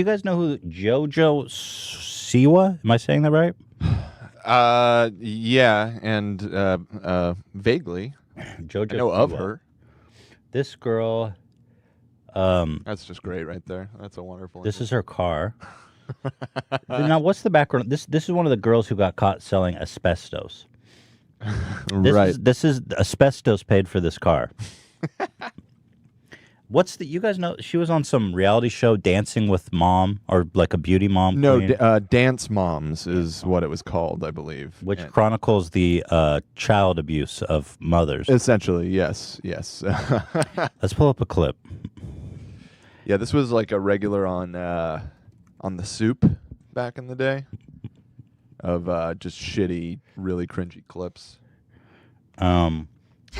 You guys know who JoJo Siwa? Am I saying that right? Yeah, and vaguely, JoJo I know of Siwa. her. This girl. That's just great right there. That's a wonderful. This is her car. Now, what's the background? This is one of the girls who got caught selling asbestos. This is asbestos paid for this car. What's the? You guys know she was on some reality show, Dancing with Mom, or like a beauty mom. No, Dance Moms is what it was called, I believe. Which chronicles the child abuse of mothers. Essentially, yes. Let's pull up a clip. Yeah, this was like a regular on The Soup back in the day of just shitty, really cringy clips. It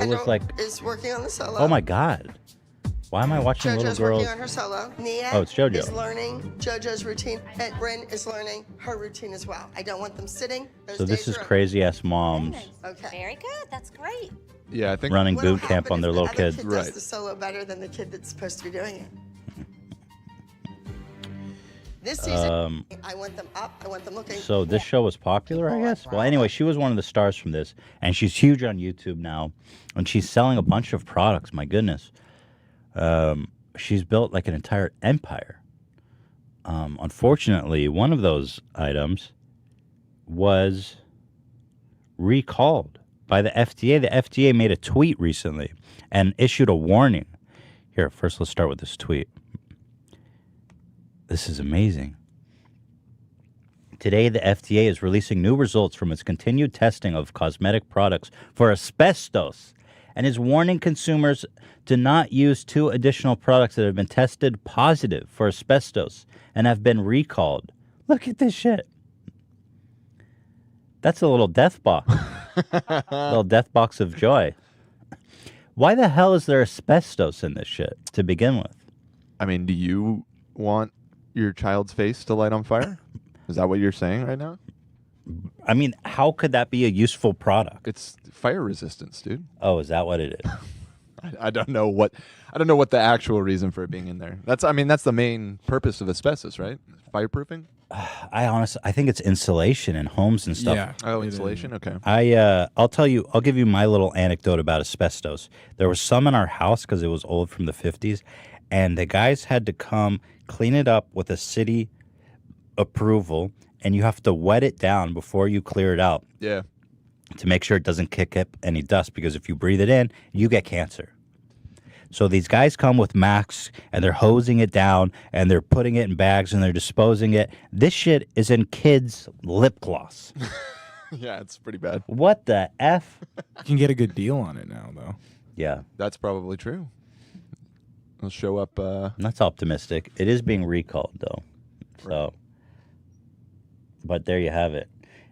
was like is working on the solo. Oh my god. Why am I watching JoJo's little girls? working on her solo. Nia Oh, it's JoJo. is learning JoJo's routine, and Bryn is learning her routine as well. I don't want them sitting. So this is crazy ass moms Okay. Very good. That's great. Yeah, I think running What'll boot camp happen on their if little the other kids. kid does the solo better than the kid that's supposed to be doing it. This season, I want them up. I want them looking. So this show was popular, I guess. Well, anyway, she was one of the stars from this, and she's huge on YouTube now, and she's selling a bunch of products. My goodness, she's built like an entire empire. Unfortunately, one of those items was recalled by the FDA. The FDA made a tweet recently and issued a warning. Here, first, let's start with this tweet. This is amazing. Today, the FDA is releasing new results from its continued testing of cosmetic products for asbestos and is warning consumers to not use 2 additional products that have been tested positive for asbestos and have been recalled. Look at this shit. That's a little death box. Little death box of joy. Why the hell is there asbestos in this shit to begin with? I mean, do you want your child's face to light on fire? Is that what you're saying right now? I mean, how could that be a useful product? It's fire resistance, dude. Oh, is that what it is? I don't know what the actual reason for it being in there. That's the main purpose of asbestos, right? Fireproofing? I think it's insulation in homes and stuff. Yeah. Oh, insulation. Okay. I'll give you my little anecdote about asbestos. There was some in our house because it was old from the 50s, and the guys had to come clean it up with a city approval, and you have to wet it down before you clear it out. Yeah. To make sure it doesn't kick up any dust, because if you breathe it in, you get cancer. So these guys come with masks, and they're hosing it down, and they're putting it in bags, and they're disposing it. This shit is in kids' lip gloss. Yeah, it's pretty bad. What the F? You can get a good deal on it now, though. Yeah. That's probably true. It'll show up. That's optimistic. It is being recalled, though. So, but there you have it.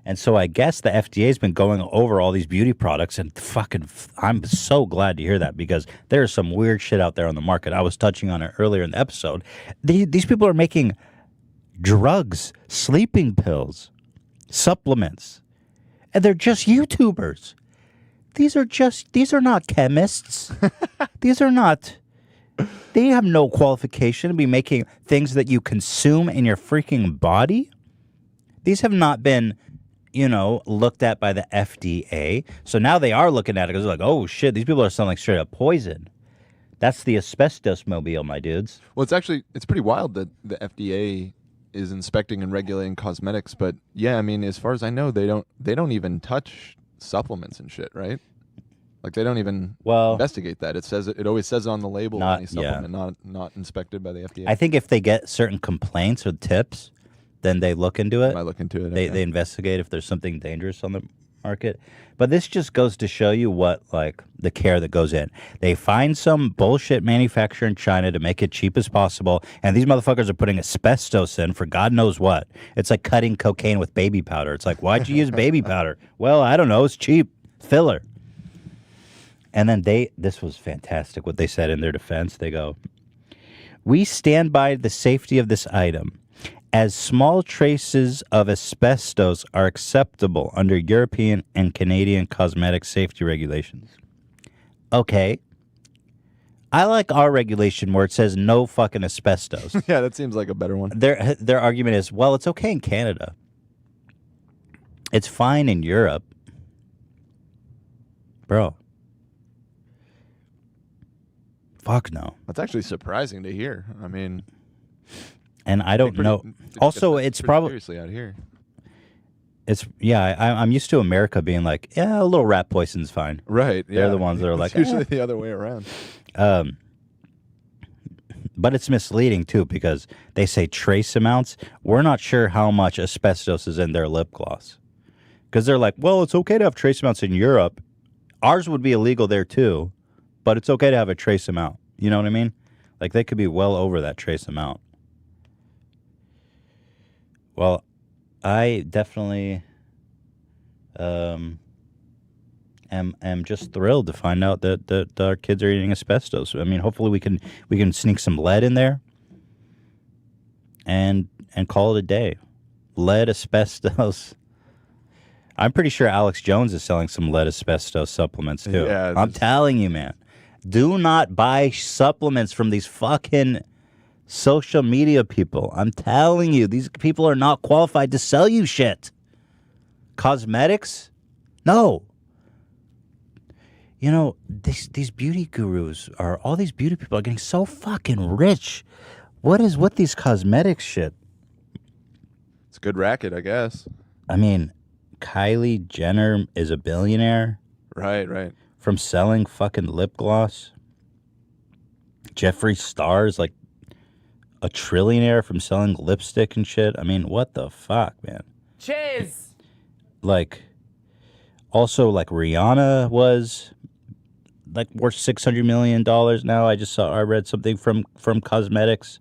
And so I guess the FDA has been going over all these beauty products, and I'm so glad to hear that, because there's some weird shit out there on the market. I was touching on it earlier in the episode. These people are making drugs, sleeping pills, supplements, and they're just YouTubers. These are not chemists. They have no qualification to be making things that you consume in your freaking body. These have not been, looked at by the FDA. So now they are looking at it because they're like, oh shit, these people are selling straight up poison. That's the asbestos mobile, my dudes. Well, it's pretty wild that the FDA is inspecting and regulating cosmetics, but yeah, I mean, as far as I know, they don't even touch supplements and shit, right? Like they don't even investigate that. It always says on the label any supplement not inspected by the FDA. I think if they get certain complaints or tips, then they look into it. Might look into it. They investigate if there's something dangerous on the market. But this just goes to show you what, like, the care that goes in. They find some bullshit manufacturer in China to make it cheap as possible, and these motherfuckers are putting asbestos in for God knows what. It's like cutting cocaine with baby powder. It's like, why'd you use baby powder? Well, I don't know. It's cheap. Filler. And then this was fantastic what they said in their defense. They go, we stand by the safety of this item, as small traces of asbestos are acceptable under European and Canadian cosmetic safety regulations. Okay. I like our regulation where it says no fucking asbestos. Yeah, that seems like a better one. Their argument is, well, it's okay in Canada. It's fine in Europe. Bro. Fuck no. That's actually surprising to hear. I mean, and I don't know. Also, it's probably seriously out here. It's I'm used to America being like, yeah, a little rat poison's fine. Right. They're yeah. the ones that are like, it's usually the other way around. But it's misleading too because they say trace amounts. We're not sure how much asbestos is in their lip gloss because they're like, well, it's okay to have trace amounts in Europe. Ours would be illegal there too, but it's okay to have a trace amount. You know what I mean? Like they could be well over that trace amount. Well, I definitely am just thrilled to find out that our kids are eating asbestos. I mean, hopefully we can sneak some lead in there and call it a day. Lead asbestos. I'm pretty sure Alex Jones is selling some lead asbestos supplements too. Yeah, I'm telling you, man. Do not buy supplements from these fucking social media people. I'm telling you, these people are not qualified to sell you shit. Cosmetics? No. You know, these beauty gurus all these beauty people are getting so fucking rich. What is with these cosmetics shit? It's a good racket, I guess. I mean, Kylie Jenner is a billionaire. Right. From selling fucking lip gloss. Jeffree Star is like a trillionaire from selling lipstick and shit. I mean, what the fuck, man? Cheers! Like, also, like, Rihanna was, like, worth $600 million now. I read something from cosmetics.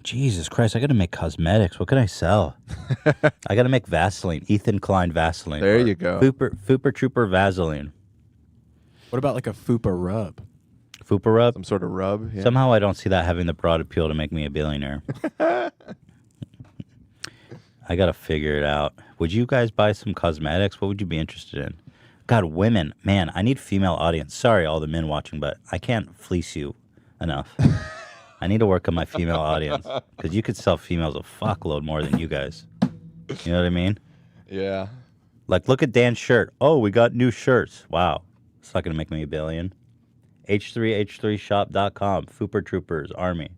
Jesus Christ, I gotta make cosmetics. What can I sell? I gotta make Vaseline. Ethan Klein Vaseline. There you go. Fupa Trooper Vaseline. What about like a Fupa rub? Fupa rub? Some sort of rub. Yeah. Somehow I don't see that having the broad appeal to make me a billionaire. I gotta figure it out. Would you guys buy some cosmetics? What would you be interested in? God, women. Man, I need female audience. Sorry, all the men watching, but I can't fleece you enough. I need to work on my female audience. Because you could sell females a fuckload more than you guys. You know what I mean? Yeah. Like, look at Dan's shirt. Oh, we got new shirts. Wow. It's not going to make me a billion. H3H3shop.com. Fupa Troopers Army.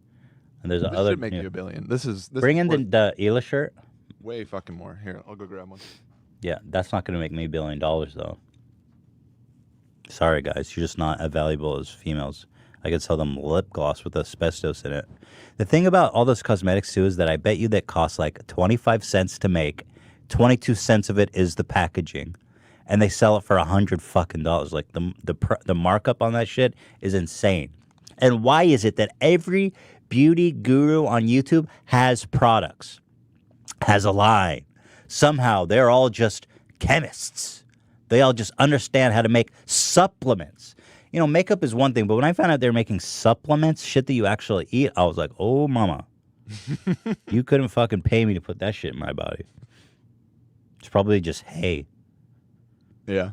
And there's This other. should make you a billion. This Bring in worth the Ela shirt. way fucking more. Here, I'll go grab one. Yeah, that's not going to make me $1 billion, though. Sorry, guys. You're just not as valuable as females. I could sell them lip gloss with asbestos in it. The thing about all those cosmetics, too, is that I bet you that costs like 25 cents to make. 22 cents of it is the packaging. And they sell it for $100 fucking dollars. Like, the markup on that shit is insane. And why is it that every beauty guru on YouTube has products? Has a line? Somehow, they're all just chemists. They all just understand how to make supplements. You know, makeup is one thing, but when I found out they're making supplements, shit that you actually eat, I was like, oh, mama. You couldn't fucking pay me to put that shit in my body. It's probably just hay. Yeah.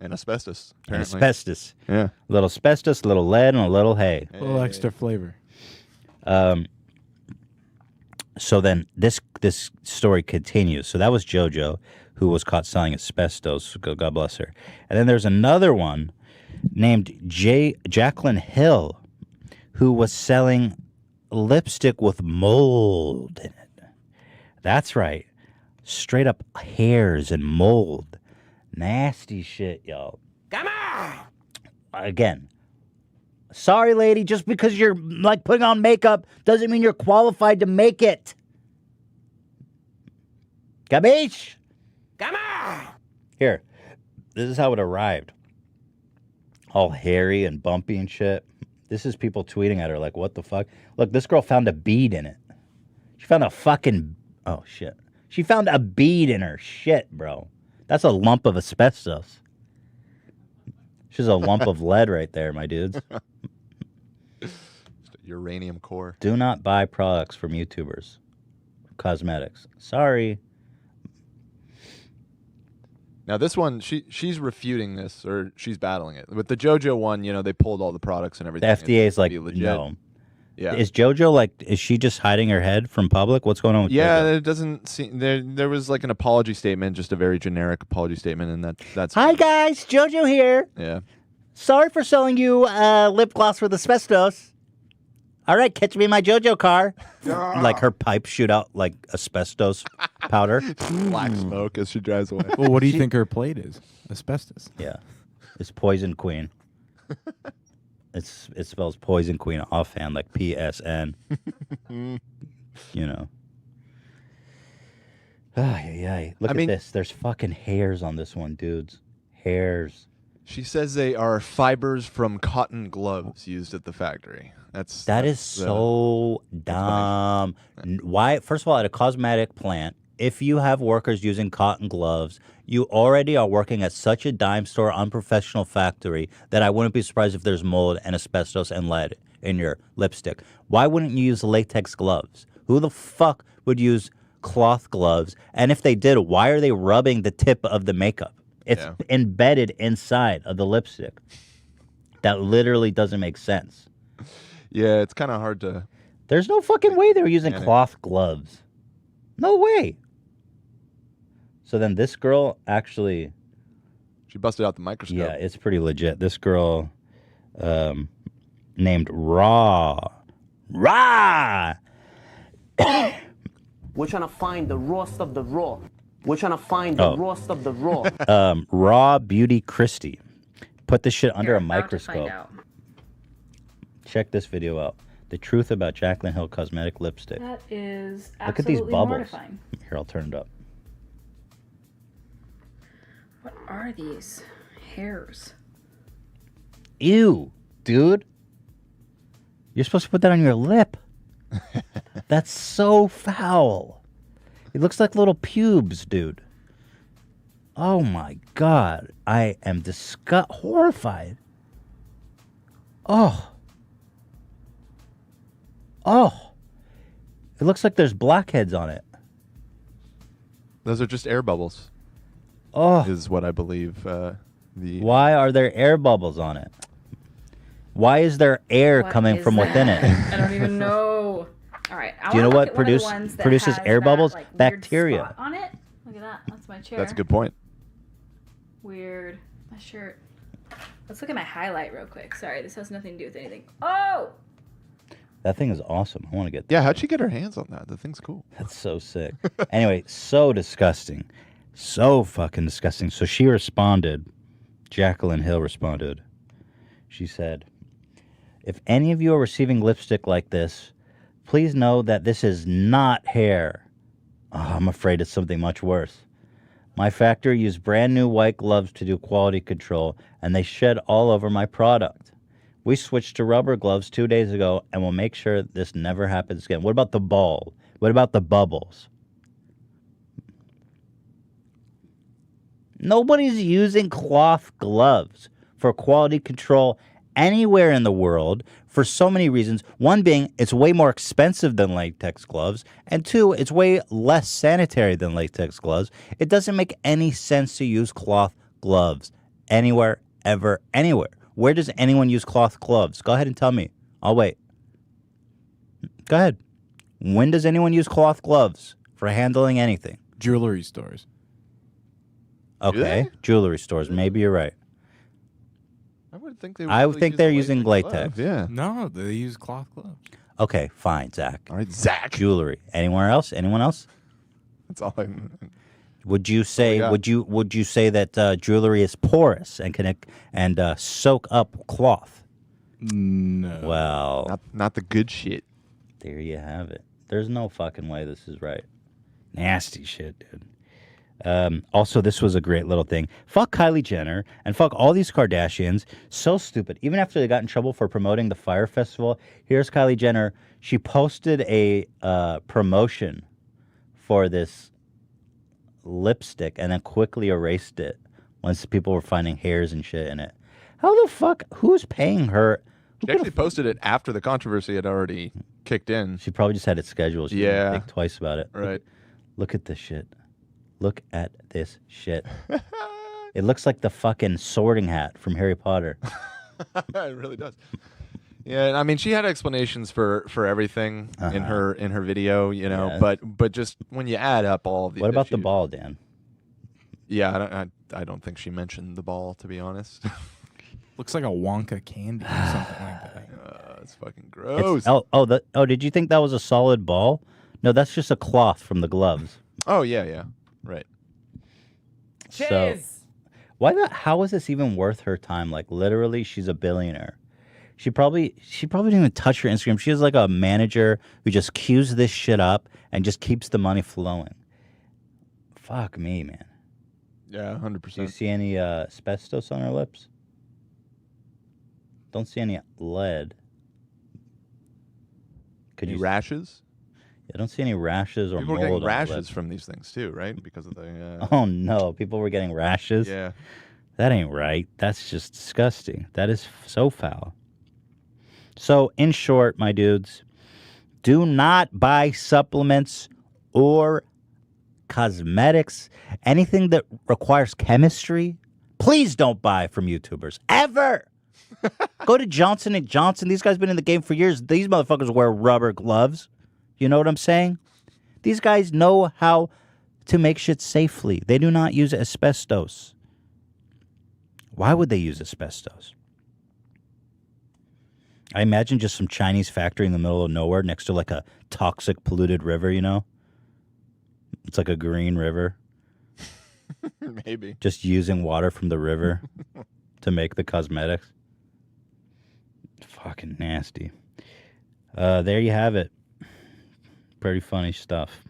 And asbestos, And apparently. asbestos. Yeah. A little asbestos, a little lead, and a little hay. A little extra flavor. So then this story continues. So that was JoJo, who was caught selling asbestos. God bless her. And then there's another one named Jacqueline Hill, who was selling lipstick with mold in it. That's right. Straight up hairs and mold. Nasty shit, y'all. Come on! Again, sorry, lady, just because you're like putting on makeup doesn't mean you're qualified to make it. Capiche? Come on! Here, this is how it arrived. All hairy and bumpy and shit. This is people tweeting at her like, what the fuck? Look, this girl found a bead in it. She found a fucking... Oh, shit. She found a bead in her shit, bro. That's a lump of asbestos. She's a lump of lead right there, my dudes. Just a uranium core. Do not buy products from YouTubers. Cosmetics. Sorry. Now this one, she's refuting this, or she's battling it. With the JoJo one, they pulled all the products and The everything. FDA It's is like, pretty legit. no. Yeah. Is JoJo like? Is she just hiding her head from public? What's going on with Yeah, JoJo? it doesn't seem there was like an apology statement, just a very generic apology statement, and that's Hi guys, JoJo here. Yeah. Sorry for selling you lip gloss with asbestos. All right, catch me in my JoJo car. Like her pipes shoot out like asbestos powder. Black smoke as she drives away. Well, what do you think her plate is? Asbestos. Yeah, it's Poison Queen. It spells Poison Queen offhand like PSN. Look at this. There's fucking hairs on this one, dudes. Hairs. She says they are fibers from cotton gloves used at the factory. That is so dumb. Why? First of all, at a cosmetic plant, if you have workers using cotton gloves, you already are working at such a dime store, unprofessional factory that I wouldn't be surprised if there's mold and asbestos and lead in your lipstick. Why wouldn't you use latex gloves? Who the fuck would use cloth gloves? And if they did, why are they rubbing the tip of the makeup? It's embedded inside of the lipstick. That literally doesn't make sense. Yeah, it's kind of hard to... There's no fucking way they were using cloth gloves. No way. So then this girl actually... She busted out the microscope. Yeah, it's pretty legit. This girl named Raw. We're trying to find the rawest of the raw. We're trying to find the rawest of the raw. Raw Beauty Christie. Put this shit under a microscope. Check this video out. The truth about Jaclyn Hill cosmetic lipstick. That is absolutely Look at these bubbles. mortifying. Here, I'll turn it up. What are these hairs? Ew, dude. You're supposed to put that on your lip. That's so foul. It looks like little pubes, dude. Oh my God. I am horrified. Oh. It looks like there's blackheads on it. Those are just air bubbles. Oh. Is what I believe Why are there air bubbles on it? Why is there air coming from within it? I don't even know. All right. Do you know what produces air bubbles? Bacteria. On it. Look at that. That's my chair. That's a good point. Weird. My shirt. Let's look at my highlight real quick. Sorry, this has nothing to do with anything. Oh! That thing is awesome. I want to get that. Yeah, how'd she get her hands on that? The thing's cool. That's so sick. Anyway, so disgusting. So fucking disgusting. So she responded. Jaclyn Hill responded. She said, if any of you are receiving lipstick like this, please know that this is not hair. Oh, I'm afraid it's something much worse. My factory used brand new white gloves to do quality control, and they shed all over my product. We switched to rubber gloves 2 days ago, and we'll make sure this never happens again. What about the ball? What about the bubbles? Nobody's using cloth gloves for quality control anywhere in the world for so many reasons. One being, it's way more expensive than latex gloves. And two, it's way less sanitary than latex gloves. It doesn't make any sense to use cloth gloves anywhere, ever, anywhere. Where does anyone use cloth gloves? Go ahead and tell me. I'll wait. Go ahead. When does anyone use cloth gloves for handling anything? Jewelry stores. Okay, jewelry stores. Maybe you're right. I would think they. I would think they're using latex. Yeah. No, they use cloth gloves. Okay, fine, Zach. All right, Zach. Jewelry. Anywhere else? Anyone else? That's all I. Would you say? got? Would you say that jewelry is porous and can soak up cloth? No. Well, Not the good shit. there you have it. There's no fucking way this is right. Nasty shit, dude. Also, this was a great little thing. Fuck Kylie Jenner and fuck all these Kardashians. So stupid. Even after they got in trouble for promoting the Fire Festival, here's Kylie Jenner. She posted a promotion for this lipstick and then quickly erased it once people were finding hairs and shit in it. How the fuck? Who's paying her? She actually posted it after the controversy had already kicked in. She probably just had it scheduled. She didn't think twice about it. Right. Look at this shit. Look at this shit. It looks like the fucking sorting hat from Harry Potter. It really does. Yeah, and I mean, she had explanations for everything in her video, you know. Yeah. But just when you add up all of the What about the ball, Dan? Yeah, I don't think she mentioned the ball, to be honest. Looks like a Wonka candy or something like that. It's fucking gross. Did you think that was a solid ball? No, that's just a cloth from the gloves. Oh yeah, right. Cheers. So, how is this even worth her time? Like, literally, she's a billionaire. She probably didn't even touch her Instagram. She has like a manager who just queues this shit up and just keeps the money flowing. Fuck me, man. Yeah, 100%. Do you see any asbestos on her lips? Don't see any lead. Any rashes? I don't see any rashes or People mold are getting on her rashes lips. from these things too, right? Because of the. Oh no, people were getting rashes. Yeah. That ain't right. That's just disgusting. That is so foul. So, in short, my dudes, do not buy supplements or cosmetics, anything that requires chemistry. Please don't buy from YouTubers ever. Go to Johnson & Johnson. These guys been in the game for years. These motherfuckers wear rubber gloves. You know what I'm saying? These guys know how to make shit safely. They do not use asbestos. Why would they use asbestos? I imagine just some Chinese factory in the middle of nowhere next to like a toxic, polluted river, you know? It's like a green river. Maybe. Just using water from the river to make the cosmetics. Fucking nasty. There you have it. Pretty funny stuff.